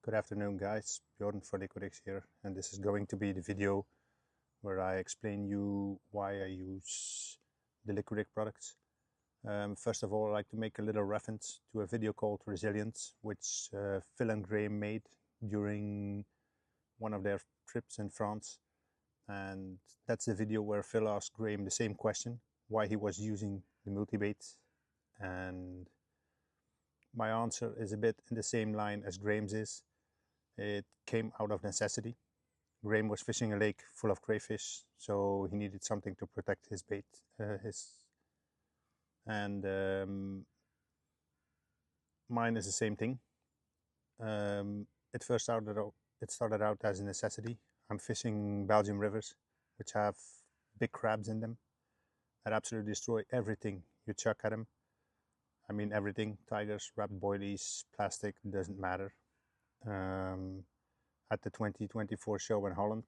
Good afternoon, guys. Bjorn for LiquirigS here, and this is going to be the video where I explain you why I use the LiquirigS products. First of all, I'd like to make a little reference to a video called Resilience, which Phil and Graham made during one of their trips in France. And that's the video where Phil asked Graham the same question, why he was using the multibait. And my answer is a bit in the same line as Graham's is. It came out of necessity. Graham was fishing a lake full of crayfish, so he needed something to protect his bait. Mine is the same thing. It started out as a necessity. I'm fishing Belgian rivers, which have big crabs in them that absolutely destroy everything you chuck at them. I mean everything: tigers, wrapped boilies, plastic, doesn't matter. At the 2024 show in Holland,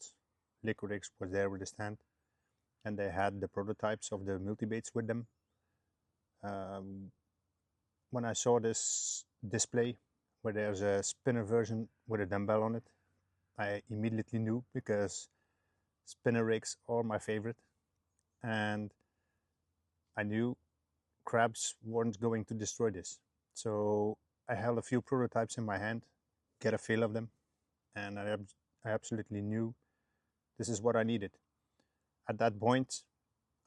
LiquirigS was there with a stand, and they had the prototypes of the multibaits with them. When I saw this display where there's a spinner version with a dumbbell on it, I immediately knew, because spinner rigs are my favorite, and I knew crabs weren't going to destroy this. So I held a few prototypes in my hand, get a feel of them, and I absolutely knew this is what I needed. At that point,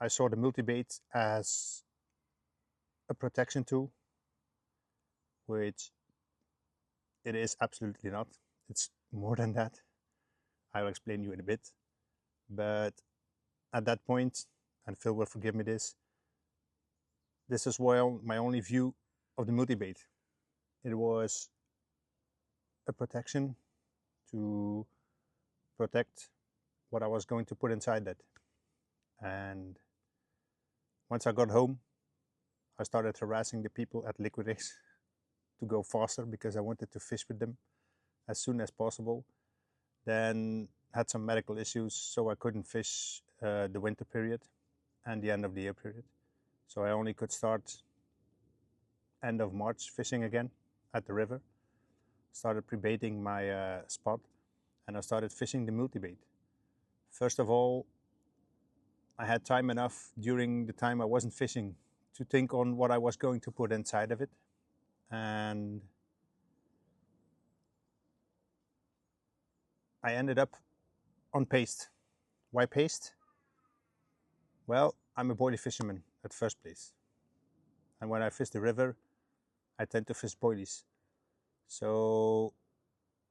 I saw the multibait as a protection tool, which it is absolutely not. It's more than that. I'll explain you in a bit. But at that point, and Phil will forgive me this is my only view of the multibait. It was a protection to protect what I was going to put inside that. And once I got home, I started harassing the people at LiquirigS to go faster, because I wanted to fish with them as soon as possible. Then had some medical issues, so I couldn't fish the winter period and the end of the year period. So I only could start end of March fishing again at the river. Started pre-baiting my spot, and I started fishing the multibait. First of all, I had time enough during the time I wasn't fishing to think on what I was going to put inside of it. And I ended up on paste. Why paste? Well, I'm a boilie fisherman at first place. And when I fish the river, I tend to fish boilies. So,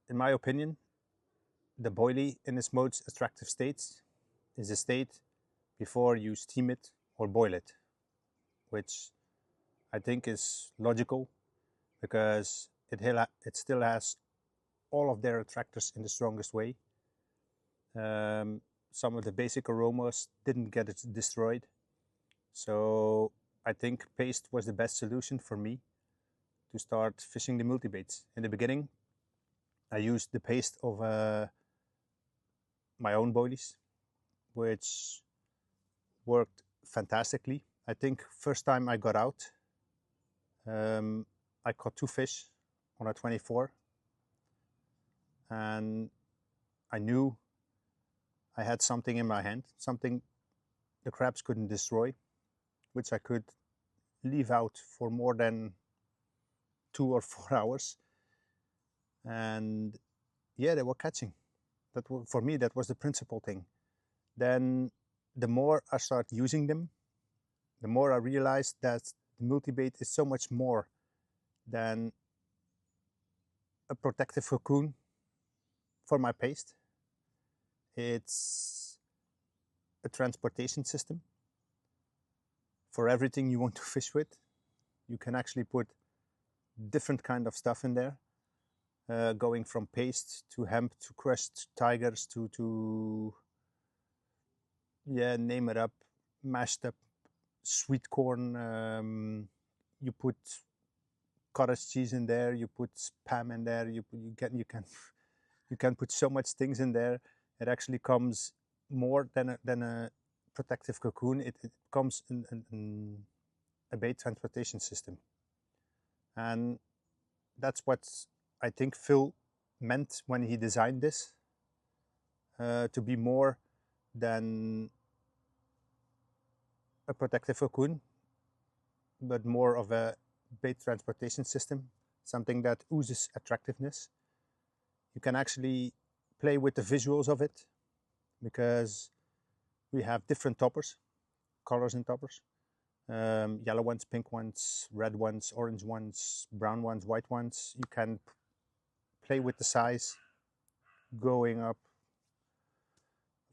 in my opinion, the boilie in its most attractive states is a state before you steam it or boil it, which I think is logical, because it still has all of their attractors in the strongest way. Some of the basic aromas didn't get it destroyed. So I think paste was the best solution for me to start fishing the multibaits. In the beginning, I used the paste of my own boilies, which worked fantastically. I think first time I got out, I caught 2 fish on a 24, and I knew I had something in my hand, something the crabs couldn't destroy, which I could leave out for more than 2 or 4 hours. And yeah, they were catching. For me, that was the principal thing. Then the more I start using them, the more I realized that the multibait is so much more than a protective cocoon for my paste. It's a transportation system for everything you want to fish with. You can actually put different kind of stuff in there, going from paste to hemp to crushed tigers to yeah, name it up, mashed up sweet corn. You put cottage cheese in there. You put spam in there. You can put so much things in there. It actually comes more than a protective cocoon. It comes in a bait transportation system, and that's what I think Phil meant when he designed this, to be more than a protective cocoon, but more of a bait transportation system, something that oozes attractiveness. You can actually play with the visuals of it because we have different toppers, colors in toppers. Yellow ones, pink ones, red ones, orange ones, brown ones, white ones. You can play with the size going up.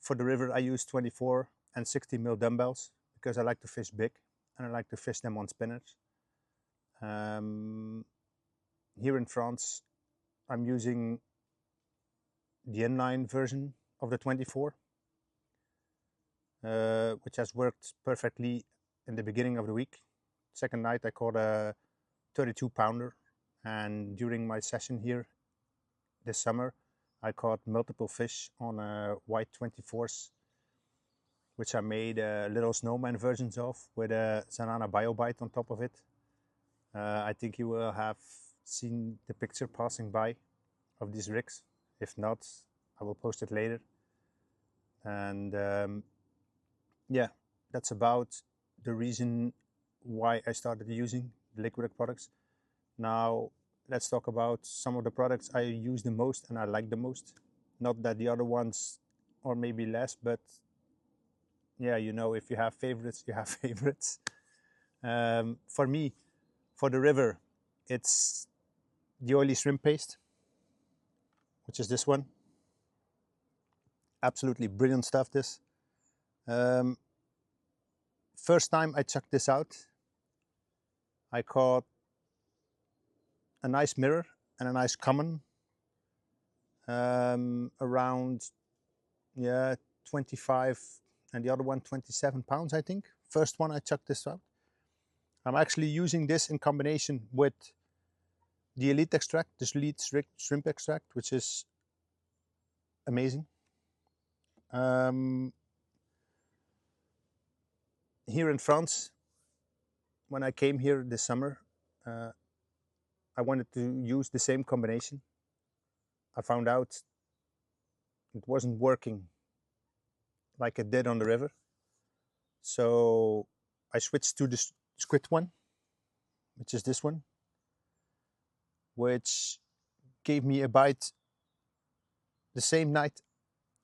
For the river, I use 24 and 60 mil dumbbells because I like to fish big and I like to fish them on spinners. Here in France, I'm using the inline version of the 24, which has worked perfectly in the beginning of the week. Second night I caught a 32 pounder, and during my session here this summer I caught multiple fish on a white 24s, which I made little snowman versions of with a Zanana BioBite on top of it. I think you will have seen the picture passing by of these rigs. If not, I will post it later. And yeah, that's about the reason why I started using the LiquirigS products. Now let's talk about some of the products I use the most and I like the most. Not that the other ones are maybe less, but yeah, you know, if you have favorites, you have favorites. For me, for the river, it's the oily shrimp paste, which is this one. Absolutely brilliant stuff, this. First time I checked this out, I caught a nice mirror and a nice common, around, yeah, 25, and the other one 27 pounds, I think. First one I checked this out. I'm actually using this in combination with the elite extract, this elite shrimp extract, which is amazing. Here in France, when I came here this summer, I wanted to use the same combination. I found out it wasn't working like it did on the river. So I switched to the squid one, which is this one, which gave me a bite the same night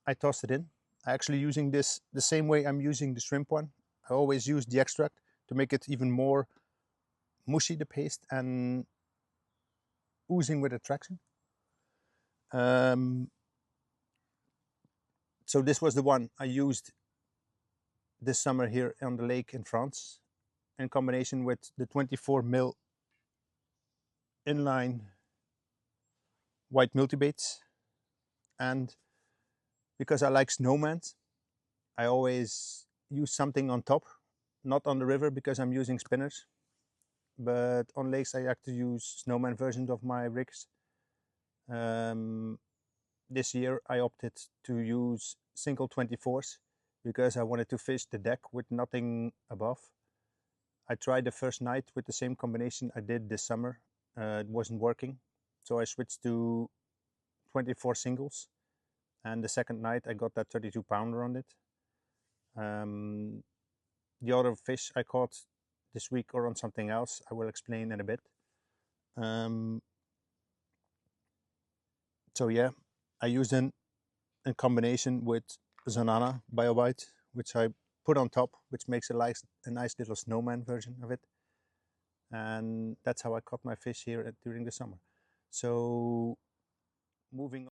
I tossed it in. I actually using this the same way I'm using the shrimp one. I always use the extract to make it even more mushy, the paste, and oozing with attraction. So this was the one I used this summer here on the lake in France, in combination with the 24 mil inline white multibaits. And because I like snowmans, I always use something on top, not on the river because I'm using spinners, but on lakes I like to use snowman versions of my rigs. This year I opted to use single 24s because I wanted to fish the deck with nothing above. I tried the first night with the same combination I did this summer. It wasn't working, so I switched to 24 singles, and the second night I got that 32 pounder on it. The other fish I caught this week are on something else. I will explain in a bit. So yeah, I used it in combination with Zanana BioBite, which I put on top, which makes a nice little snowman version of it. And that's how I caught my fish here during the summer. So moving on.